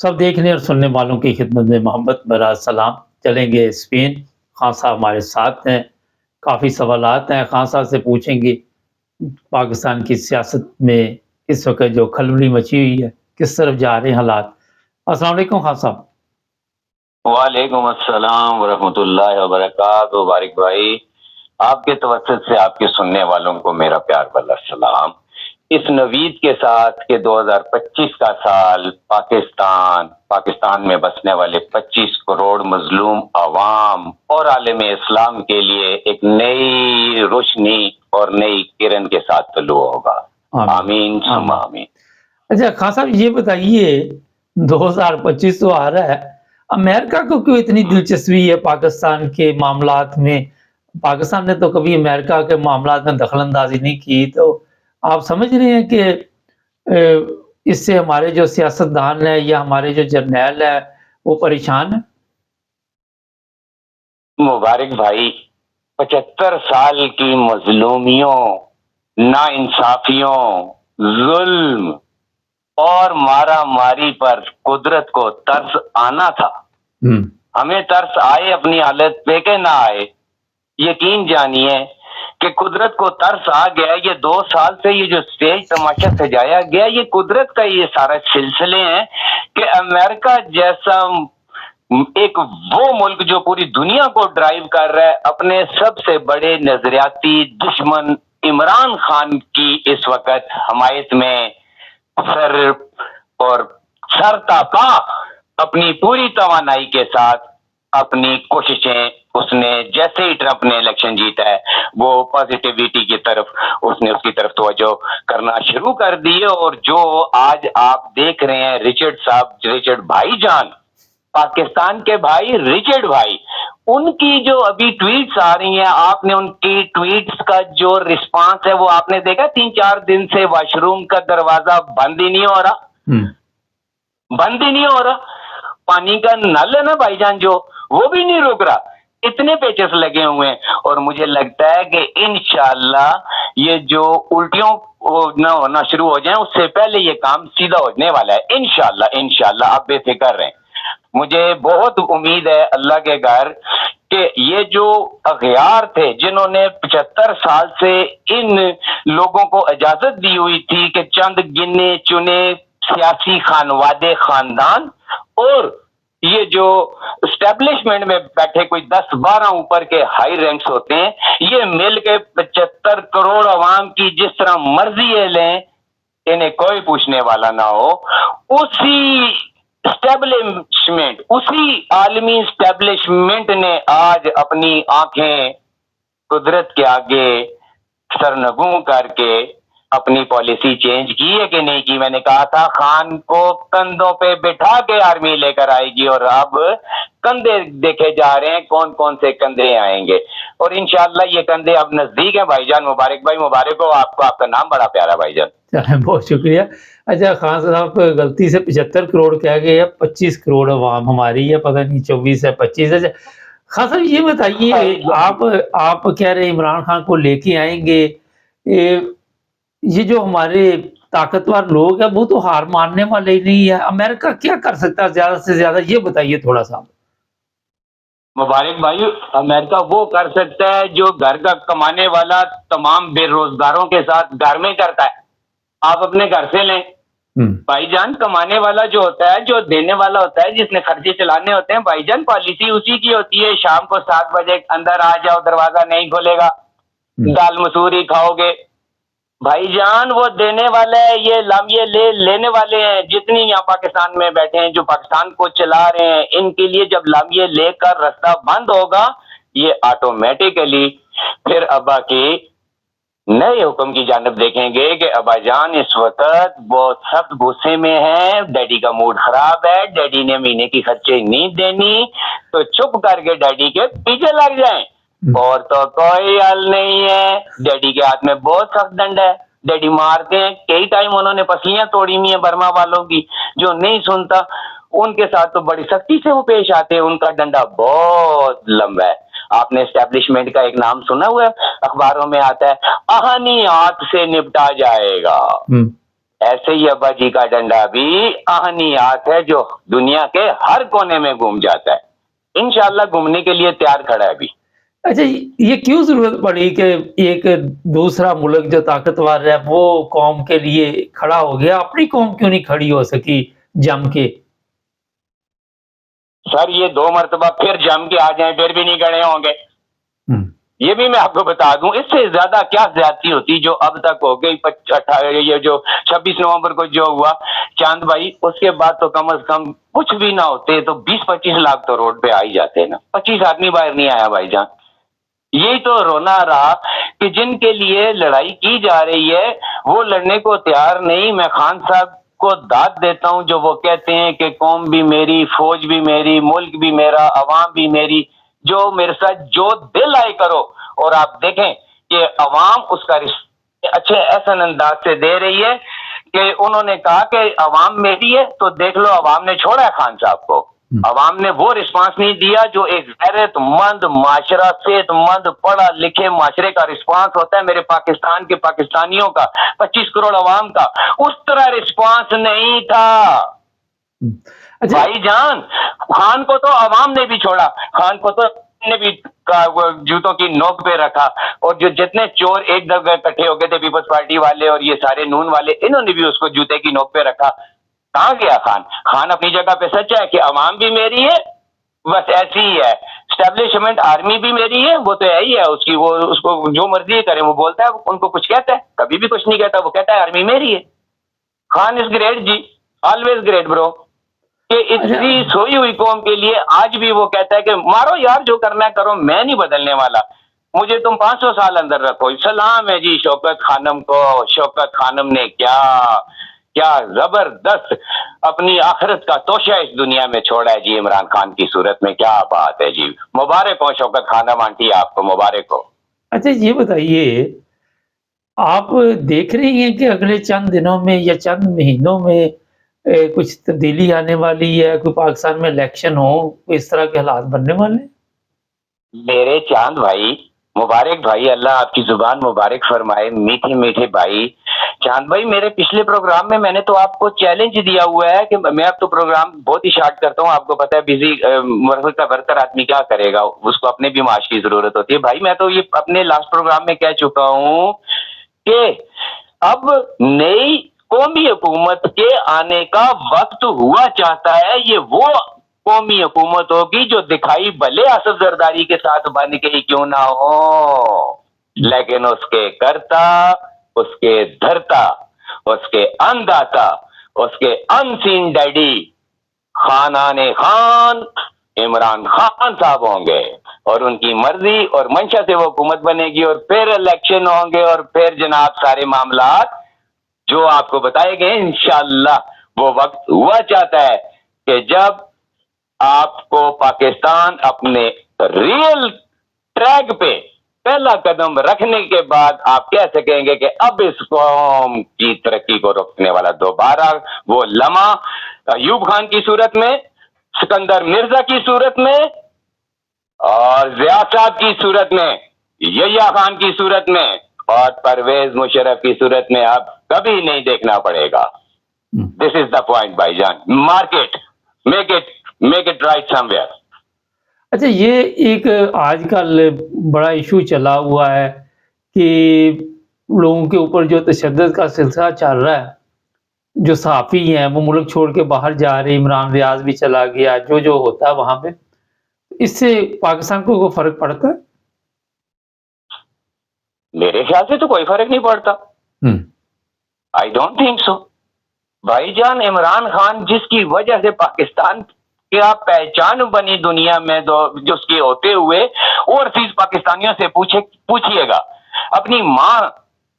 سب دیکھنے اور سننے والوں کی خدمت میں محبت بھرا سلام. چلیں گے اسپین. خان صاحب ہمارے ساتھ ہیں. کافی سوالات ہیں، خان صاحب سے پوچھیں گے پاکستان کی سیاست میں اس وقت جو کھلبلی مچی ہوئی ہے، کس طرف جا رہے ہیں حالات. السلام علیکم خان صاحب. وعلیکم السلام ورحمۃ اللہ وبرکاتہ. مبارک بھائی، آپ کے توسط سے آپ کے سننے والوں کو میرا پیار والا سلام. اس نوید کے ساتھ کہ 2025 کا سال پاکستان میں بسنے والے 25 کروڑ مظلوم عوام اور عالم اسلام کے لیے ایک نئی روشنی اور نئی کرن کے ساتھ طلوع ہوگا. آمین ثم آمین. اچھا خان صاحب، یہ بتائیے 2025 تو آ رہا ہے، امریکہ کو کیوں اتنی دلچسپی ہے پاکستان کے معاملات میں؟ پاکستان نے تو کبھی امریکہ کے معاملات میں دخل اندازی نہیں کی، تو آپ سمجھ رہے ہیں کہ اس سے ہمارے جو سیاستدان ہیں یا ہمارے جو جرنیل ہیں وہ پریشان ہیں؟ مبارک بھائی، 75 سال کی مظلومیوں، نا انصافیوں، ظلم اور مارا ماری پر قدرت کو ترس آنا تھا. ہمیں ترس آئے اپنی حالت پہ کہ نہ آئے، یقین جانیے کہ قدرت کو ترس آ گیا. یہ 2 سال سے یہ جو اسٹیج تماشا سجایا گیا، یہ قدرت کا یہ سارا سلسلے ہیں کہ امریکہ جیسا ایک وہ ملک جو پوری دنیا کو ڈرائیو کر رہا ہے، اپنے سب سے بڑے نظریاتی دشمن عمران خان کی اس وقت حمایت میں سر تا پا اپنی پوری توانائی کے ساتھ اپنی کوششیں، اس نے جیسے ہی ٹرمپ نے الیکشن جیتا ہے وہ پازیٹیویٹی کی طرف اس کی طرف توجہ کرنا شروع کر دی ہے. اور جو آج آپ دیکھ رہے ہیں رچرڈ بھائی جان، پاکستان کے بھائی رچرڈ بھائی، ان کی جو ابھی ٹویٹس آ رہی ہیں، آپ نے ان کی ٹویٹس کا جو رسپانس ہے وہ آپ نے دیکھا. 3-4 دن سے واش روم کا دروازہ بند ہی نہیں ہو رہا. پانی کا نل ہے نا بھائی جان، جو وہ بھی نہیں رک رہا. اتنے پیچز لگے ہوئے ہیں. اور مجھے لگتا ہے کہ انشاءاللہ یہ جو الٹیوں نہ ہونا شروع ہو جائیں اس سے پہلے یہ کام سیدھا ہونے والا ہے. انشاءاللہ آپ بے فکر رہیں. مجھے بہت امید ہے اللہ کے گھر کہ یہ جو اغیار تھے جنہوں نے 75 سال سے ان لوگوں کو اجازت دی ہوئی تھی کہ چند گنے چنے سیاسی خاندان اور یہ جو اسٹیبلشمنٹ میں بیٹھے کوئی 10-12 اوپر کے ہائی رینکس ہوتے ہیں، یہ مل کے 75 کروڑ عوام کی جس طرح مرضی ہے لیں، انہیں کوئی پوچھنے والا نہ ہو. اسی عالمی اسٹیبلشمنٹ نے آج اپنی آنکھیں قدرت کے آگے سرنگوں کر کے اپنی پالیسی چینج کی ہے کہ نہیں کی. میں نے کہا تھا خان کو کندھوں پہ بٹھا کے آرمی لے کر آئے گی، اور اب کندھے دیکھے جا رہے ہیں کون کون سے کندھے آئیں گے. اور انشاءاللہ یہ کندھے اب نزدیک ہیں. بھائی جان مبارک بھائی، مبارک ہو آپ کو، آپ کا نام بڑا پیارا بھائی جان. بہت شکریہ. اچھا خان صاحب، غلطی سے 75 کروڑ کہہ گئے ہیں، 25 کروڑ عوام ہماری ہے، پتہ نہیں 24 ہے 25 ہے. خان صاحب یہ بتائیے، آپ کہہ رہے عمران خان کو لے کے آئیں گے، یہ جو ہمارے طاقتور لوگ ہیں وہ تو ہار ماننے والے ہی نہیں ہے. امریکہ کیا کر سکتا ہے زیادہ سے زیادہ، یہ بتائیے تھوڑا سا. مبارک بھائی، امریکہ وہ کر سکتا ہے جو گھر کا کمانے والا تمام بے روزگاروں کے ساتھ گھر میں کرتا ہے. آپ اپنے گھر سے لیں بھائی جان. کمانے والا جو ہوتا ہے، جو دینے والا ہوتا ہے، جس نے خرچے چلانے ہوتے ہیں بھائی جان، پالیسی اسی کی ہوتی ہے. شام کو 7 بجے اندر آ جاؤ، دروازہ نہیں کھولے گا، دال مسوری کھاؤ گے. بھائی جان وہ دینے والا ہے، یہ لامیے لینے والے ہیں جتنی یہاں پاکستان میں بیٹھے ہیں جو پاکستان کو چلا رہے ہیں. ان کے لیے جب لامیے لے کر رستہ بند ہوگا، یہ آٹومیٹیکلی پھر ابا کی نئے حکم کی جانب دیکھیں گے کہ ابا جان اس وقت بہت سخت غصے میں ہیں، ڈیڈی کا موڈ خراب ہے، ڈیڈی نے مہینے کی خرچے نہیں دینی، تو چپ کر کے ڈیڈی کے پیچھے لگ جائیں. اور تو کوئی حل نہیں ہے. ڈیڈی کے ہاتھ میں بہت سخت ڈنڈ ہے، ڈیڈی مارتے ہیں. کئی ٹائم انہوں نے پسلیاں توڑی ہوئی ہیں برما والوں کی. جو نہیں سنتا ان کے ساتھ تو بڑی سختی سے وہ پیش آتے ہیں. ان کا ڈنڈا بہت لمبا ہے. آپ نے اسٹیبلشمنٹ کا ایک نام سنا ہوا ہے، اخباروں میں آتا ہے، آہنی ہاتھ سے نپٹا جائے گا. ایسے ہی ابا جی کا ڈنڈا بھی اہنیات ہے جو دنیا کے ہر کونے میں گھوم جاتا ہے، انشاءاللہ گھومنے کے لیے تیار کھڑا ہے ابھی۔ اچھا یہ کیوں ضرورت پڑی کہ ایک دوسرا ملک جو طاقتور ہے وہ قوم کے لیے کھڑا ہو گیا، اپنی قوم کیوں نہیں کھڑی ہو سکی جم کے؟ سر یہ 2 مرتبہ پھر جم کے آ جائیں پھر بھی نہیں کھڑے ہوں گے۔ یہ بھی میں آپ کو بتا دوں، اس سے زیادہ کیا زیادتی ہوتی جو اب تک ہو گئی، یہ جو 26 نومبر کو جو ہوا چاند بھائی، اس کے بعد تو کم از کم کچھ بھی نہ ہوتے تو 20-25 لاکھ تو روڈ پہ آ ہی جاتے نا، 25 آدمی باہر نہیں آیا بھائی جان۔ یہی تو رونا رہا کہ جن کے لیے لڑائی کی جا رہی ہے وہ لڑنے کو تیار نہیں۔ میں خان صاحب کو داد دیتا ہوں جو وہ کہتے ہیں کہ قوم بھی میری، فوج بھی میری، ملک بھی میرا، عوام بھی میری، جو میرے ساتھ جو دل آئے کرو۔ اور آپ دیکھیں کہ عوام اس کا اچھے احسن انداز سے دے رہی ہے کہ انہوں نے کہا کہ عوام میری ہے، تو دیکھ لو عوام نے چھوڑا ہے خان صاحب کو۔ عوام نے وہ رسپانس نہیں دیا جو ایک غیرت مند معاشرہ، صحت مند پڑھا لکھے معاشرے کا رسپانس ہوتا ہے، میرے پاکستان کے پاکستانیوں کا، 25 کروڑ عوام کا، اس طرح رسپانس نہیں تھا۔ بھائی جان خان کو تو عوام نے بھی چھوڑا، خان کو تو نے بھی جوتوں کی نوک پہ رکھا، اور جو جتنے چور ایک جگہ اکٹھے ہو گئے تھے پیپلز پارٹی والے اور یہ سارے نون والے، انہوں نے بھی اس کو جوتے کی نوک پہ رکھا۔ کہاں گیا خان؟ خان اپنی جگہ پہ سچ ہے کہ عوام بھی میری ہے، بس ایسی ہی ہے۔ اسٹیبلشمنٹ آرمی بھی میری ہے، وہ تو ہے ہی ہے، اس کی وہ اس کو جو مرضی کرے وہ بولتا ہے، ان کو کچھ کہتا ہے؟ کبھی بھی کچھ نہیں کہتا، وہ کہتا ہے آرمی میری ہے۔ Khan is great ji, always great bro, کہ اتنی سوئی ہوئی قوم کے لیے آج بھی وہ کہتا ہے کہ مارو یار جو کرنا ہے کرو، میں نہیں بدلنے والا، مجھے تم 500 سال اندر رکھو۔ سلام ہے جی شوکت خانم کو۔ شوکت خانم نے کیا زبردست اپنی آخرت کا توشہ اس دنیا میں چھوڑا ہے جی عمران خان کی صورت میں، کیا بات ہے جی، مبارک ہو شوکت خانم آنٹی، آپ کو مبارک ہو۔ اچھا یہ بتائیے، آپ دیکھ رہی ہیں کہ اگلے چند دنوں میں یا چند مہینوں میں کچھ تبدیلی آنے والی ہے، کوئی پاکستان میں الیکشن ہو، اس طرح کے حالات بننے والے ہیں؟ میرے چاند بھائی، مبارک بھائی، اللہ آپ کی زبان مبارک فرمائے، میٹھے میٹھے بھائی۔ چاند بھائی میرے پچھلے پروگرام میں نے تو آپ کو چیلنج دیا ہوا ہے کہ میں اب تو پروگرام بہت ہی شارٹ کرتا ہوں، آپ کو پتہ ہے بزی مرغ کا ورکر آدمی کیا کرے گا، اس کو اپنے بھی معاش کی ضرورت ہوتی ہے۔ بھائی میں تو یہ اپنے لاسٹ پروگرام میں کہہ چکا ہوں کہ اب نئی قومی حکومت کے آنے کا وقت ہوا چاہتا ہے۔ یہ وہ قومی حکومت ہوگی جو دکھائی بھلے آصف زرداری کے ساتھ بن کے ہی کیوں نہ ہو، لیکن اس کے کرتا، اس کے دھرتا، اس کے انداتا، اس کے ان سین ڈیڈی خانان خان عمران خان صاحب ہوں گے، اور ان کی مرضی اور منشا سے وہ حکومت بنے گی، اور پھر الیکشن ہوں گے، اور پھر جناب سارے معاملات جو آپ کو بتائے گئے انشاءاللہ وہ وقت ہوا چاہتا ہے کہ جب آپ کو پاکستان اپنے ریئل ٹریک پہ پہلا قدم رکھنے کے بعد آپ کہہ سکیں گے کہ اب اس قوم کی ترقی کو روکنے والا دوبارہ وہ لمحہ ایوب خان کی صورت میں، سکندر مرزا کی صورت میں، اور ضیاء صاحب کی صورت میں، یحییٰ خان کی صورت میں، اور پرویز مشرف کی صورت میں اب کبھی نہیں دیکھنا پڑے گا۔ دس از دا پوائنٹ بھائی جان، market make it right somewhere. اچھا یہ ایک آج کل بڑا ایشو چلا ہوا ہے کہ لوگوں کے اوپر جو تشدد کا سلسلہ چل رہا ہے، جو صحافی ہیں وہ ملک چھوڑ کے باہر جا رہے، عمران ریاض بھی چلا گیا، جو ہوتا ہے وہاں پہ، اس سے پاکستان کو کوئی فرق پڑتا ہے؟ میرے خیال سے تو کوئی فرق نہیں پڑتا، آئی ڈونٹ تھنک سو۔ بھائی جان عمران خان جس کی وجہ سے پاکستان کیا پہچان بنی دنیا میں، جو اس کے ہوتے ہوئے اوورسیز پاکستانیوں سے پوچھئے گا، اپنی ماں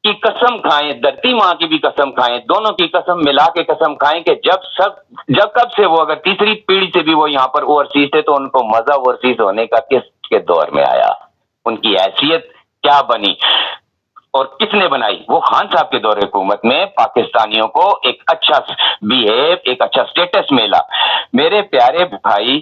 کی قسم کھائیں، دھرتی ماں کی بھی قسم کھائیں، دونوں کی قسم ملا کے قسم کھائیں کہ جب کب سے وہ اگر تیسری پیڑھی سے بھی وہ یہاں پر اوورسیز تھے تو ان کو مزہ اوورسیز ہونے کا کس کے دور میں آیا، ان کی حیثیت کیا بنی اور کس نے بنائی؟ وہ خان صاحب کے دور حکومت میں پاکستانیوں کو ایک اچھا بیہیو، ایک اچھا سٹیٹس ملا۔ میرے پیارے بھائی،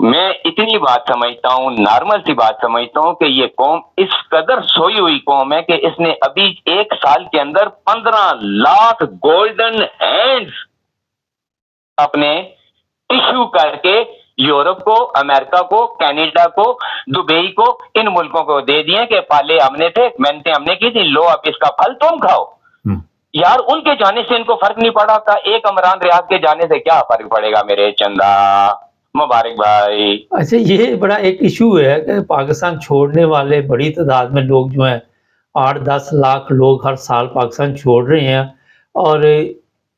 میں اتنی بات سمجھتا ہوں، نارمل سی بات سمجھتا ہوں کہ یہ قوم اس قدر سوئی ہوئی قوم ہے کہ اس نے ابھی 1 سال کے اندر 15 لاکھ گولڈن ہینڈز اپنے ایشو کر کے یورپ کو، امریکہ کو، کینیڈا کو، دبئی کو، ان ملکوں کو دے دیے کہ پالے ہم نے تھے، محنتیں ہم نے کی تھی، لو اب اس کا پھل تم کھاؤ۔ یار ان کے جانے سے ان کو فرق نہیں پڑا تھا، ایک عمران ریاض کے جانے سے کیا فرق پڑے گا میرے چندا مبارک بھائی؟ اچھا، یہ بڑا ایک ایشو ہے کہ پاکستان چھوڑنے والے بڑی تعداد میں لوگ جو ہیں 8-10 لاکھ لوگ ہر سال پاکستان چھوڑ رہے ہیں، اور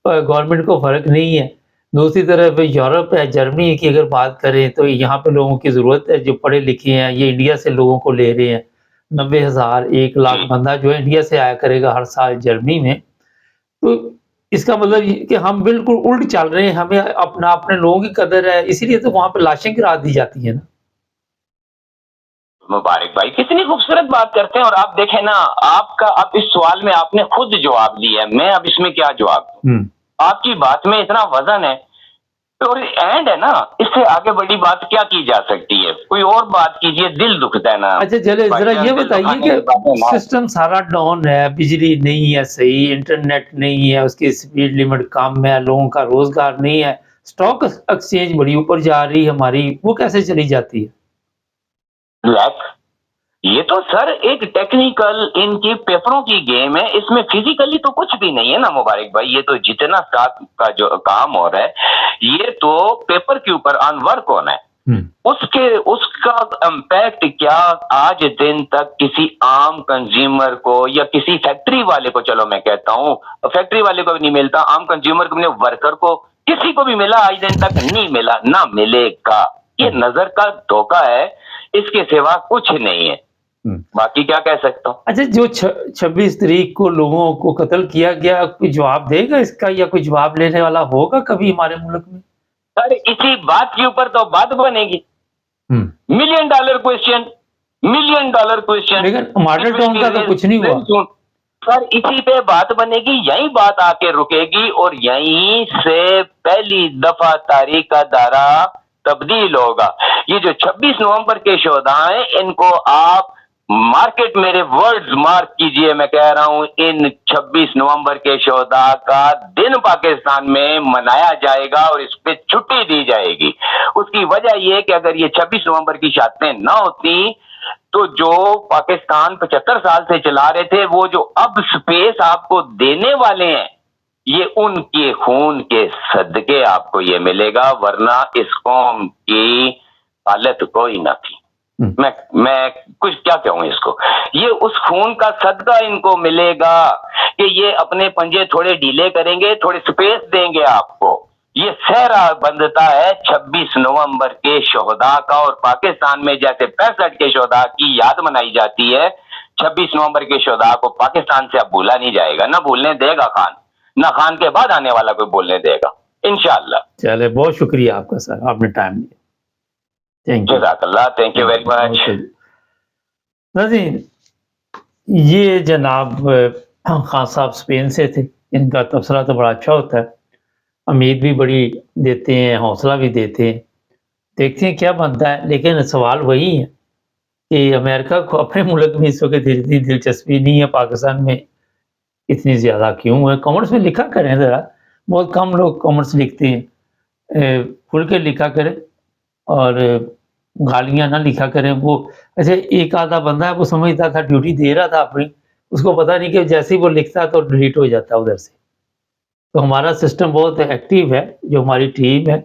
گورنمنٹ کو فرق نہیں ہے۔ دوسری طرف یورپ ہے، جرمنی کی اگر بات کریں تو یہاں پہ لوگوں کی ضرورت ہے جو پڑھے لکھے ہیں، یہ انڈیا سے لوگوں کو لے رہے ہیں، 90,000 1 لاکھ بندہ جو ہے انڈیا سے آیا کرے گا ہر سال جرمنی میں۔ تو اس کا مطلب یہ کہ ہم بالکل الٹ چل رہے ہیں، ہمیں اپنے لوگوں کی قدر ہے، اسی لیے تو وہاں پہ لاشیں گرا دی جاتی ہیں نا۔ مبارک بھائی کتنی خوبصورت بات کرتے ہیں، اور آپ دیکھیں نا، آپ کا اب اس سوال میں آپ نے خود جواب دیا ہے، میں اب اس میں کیا جواب دوں؟ آپ کی بات میں اتنا وزن ہے اور اینڈ ہے نا، اس سے آگے بڑی بات کیا کی جا سکتی ہے؟ کوئی اور بات کیجئے، دل دکھتا ہے نا۔ اچھا چلے ذرا یہ بتائیے کہ سسٹم سارا ڈاؤن ہے، بجلی نہیں ہے صحیح، انٹرنیٹ نہیں ہے، اس کی سپیڈ لمٹ کم ہے، لوگوں کا روزگار نہیں ہے، سٹاک ایکسچینج بڑی اوپر جا رہی ہے ہماری، وہ کیسے چلی جاتی ہے؟ یہ تو سر ایک ٹیکنیکل ان کی پیپروں کی گیم ہے، اس میں فزیکلی تو کچھ بھی نہیں ہے نا مبارک بھائی۔ یہ تو جتنا ساتھ کا جو کام ہو رہا ہے یہ تو پیپر کے اوپر آن ورک ہونا ہے، اس کا امپیکٹ کیا آج دن تک کسی عام کنزیومر کو یا کسی فیکٹری والے کو، چلو میں کہتا ہوں فیکٹری والے کو بھی نہیں ملتا، عام کنزیومر کو، ورکر کو، کسی کو بھی ملا آج دن تک نہیں ملا، نہ ملے گا۔ یہ نظر کا دھوکہ ہے، اس کے سوا کچھ نہیں ہے، باقی کیا کہہ سکتا ہوں۔ اچھا، جو 26 تاریخ کو لوگوں کو قتل کیا گیا، کوئی جواب دے گا اس کا، یا کوئی جواب لینے والا ہوگا کبھی ہمارے ملک میں؟ سر اسی بات کے اوپر تو بات بنے گی، $1 ملین کویسچن، $1 ملین کویسچن، لیکن ماڈل ٹاؤن کا تو کچھ نہیں ہوا سر۔ اسی پہ بات بنے گی، یہی بات آ کے رکے گی، اور یہیں سے پہلی دفعہ تاریخ کا دائرہ تبدیل ہوگا۔ یہ جو 26 نومبر کے شہداء ہیں، ان کو آپ مارکیٹ، میرے ورڈز مارک کیجئے، میں کہہ رہا ہوں ان 26 نومبر کے شہداء کا دن پاکستان میں منایا جائے گا اور اس پہ چھٹی دی جائے گی۔ اس کی وجہ یہ کہ اگر یہ 26 نومبر کی شہادتیں نہ ہوتی تو جو پاکستان 75 سال سے چلا رہے تھے، وہ جو اب سپیس آپ کو دینے والے ہیں، یہ ان کے خون کے صدقے آپ کو یہ ملے گا، ورنہ اس قوم کی حالت کوئی نہ تھی۔ میں کچھ کیا کہوں اس کو، یہ اس خون کا صدقہ ان کو ملے گا کہ یہ اپنے پنجے تھوڑے ڈھیلے کریں گے، تھوڑے سپیس دیں گے آپ کو۔ یہ صحرا بندتا ہے 26 نومبر کے شہداء کا، اور پاکستان میں جیسے 65 کے شہداء کی یاد منائی جاتی ہے، 26 نومبر کے شہداء کو پاکستان سے اب بھولا نہیں جائے گا، نہ بھولنے دے گا خان، نہ خان کے بعد آنے والا کوئی بولنے دے گا انشاءاللہ۔ چلے، بہت شکریہ آپ کا سر، آپ نے ٹائم دیا، تھینک یو، جزاک اللہ، تھینک یو ویری مچ۔ ناظرین، یہ جناب خان صاحب اسپین سے تھے، ان کا تبصرہ تو بڑا اچھا ہوتا ہے، امید بھی بڑی دیتے ہیں، حوصلہ بھی دیتے ہیں، دیکھتے ہیں کیا بنتا ہے۔ لیکن سوال وہی ہے کہ امریکہ کو اپنے ملک میں اس وقت اتنی دلچسپی نہیں ہے، پاکستان میں اتنی زیادہ کیوں ہے؟ کامنٹس میں لکھا کریں ذرا، بہت کم لوگ کامنٹس لکھتے ہیں، کھل کے لکھا کریں اور گالیاں نہ لکھا کریں۔ وہ ایسے ایک آدھا بندہ ہے، وہ سمجھتا تھا ڈیوٹی دے رہا تھا اپنی، اس کو پتہ نہیں کہ جیسے ہی وہ لکھتا تو ڈیلیٹ ہو جاتا ادھر سے۔ تو ہمارا سسٹم بہت ایکٹیو ہے، جو ہماری ٹیم ہے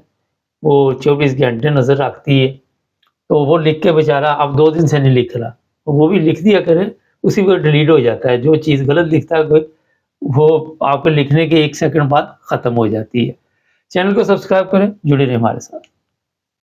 وہ 24 گھنٹے نظر رکھتی ہے، تو وہ لکھ کے بیچارہ اب 2 دن سے نہیں لکھ رہا، وہ بھی لکھ دیا کرے، اسی وقت ڈیلیٹ ہو جاتا ہے۔ جو چیز غلط لکھتا ہے کوئی، وہ آپ کے لکھنے کے 1 سیکنڈ بعد ختم ہو جاتی ہے۔ چینل کو سبسکرائب کریں، جڑے رہیں ہمارے ساتھ۔